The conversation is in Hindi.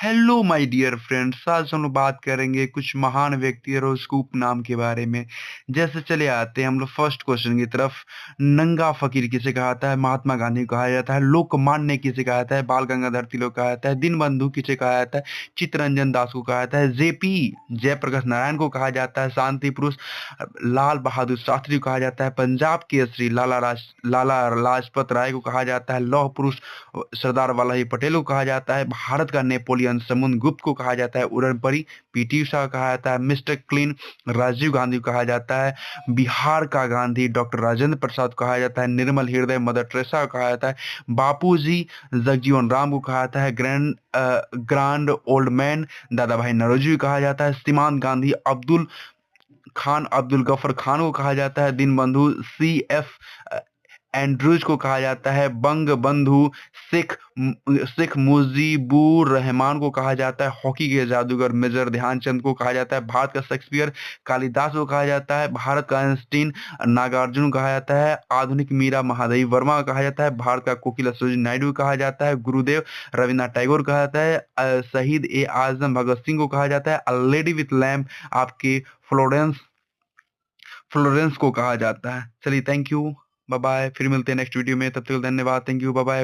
हेलो माय डियर फ्रेंड्स, आज हम लोग बात करेंगे कुछ महान व्यक्ति और स्कूप नाम के बारे में। जैसे चले आते हैं हम लोग फर्स्ट क्वेश्चन की तरफ। नंगा फकीर किसे कहा जाता है? महात्मा गांधी को कहा जाता है। लोकमान्य किसे कहा जाता है? बाल गंगाधर तिलक कहा जाता है। दीनबंधु किसे कहा जाता है? चित्तरंजन दास को कहा जाता है। जेपी जयप्रकाश नारायण को कहा जाता है। शांति पुरुष लाल बहादुर शास्त्री को कहा जाता है। पंजाब केसरी लाला लाजपत राय को कहा जाता है। लौह पुरुष सरदार वल्लभ भाई पटेल को कहा जाता है। भारत का नेपोलियन समुद्रगुप्त को कहा जाता है। उड़नपरी पीटी उषा को कहा जाता है। मिस्टर क्लीन राजीव गांधी को कहा जाता है। बिहार का गांधी डॉक्टर राजेंद्र प्रसाद को कहा जाता है। निर्मल हृदय मदर टेरेसा को कहा जाता है। बापूजी जगजीवन राम को कहा जाता है। ग्रांड ओल्ड मैन दादा भाई नौरोजी को कहा जाता है। सीमांत गांधी अब्दुल खान अब्दुल गफर खान को कहा जाता है। दीनबंधु सी एफ एंड्रूज को कहा जाता है। बंग बंधु शेख शेख मुजीबुर रहमान को कहा जाता है। हॉकी के जादूगर मेजर ध्यानचंद को कहा जाता है। भारत का शेक्सपियर कालिदास को कहा जाता है। भारत का आइंस्टीन नागार्जुन को कहा जाता है। आधुनिक मीरा महादेवी वर्मा को कहा जाता है। भारत का कोकिला सरोजिनी नायडू को कहा जाता है। गुरुदेव रविन्द्रनाथ टैगोर कहा जाता है। शहीद ए आजम भगत सिंह को कहा जाता है। अ लेडी विथ लैम्प आपके फ्लोरेंस फ्लोरेंस को कहा जाता है। चलिए, थैंक यू, बाय बाय। फिर मिलते हैं नेक्स्ट वीडियो में, तब तक धन्यवाद, थैंक यू, बाय बाय।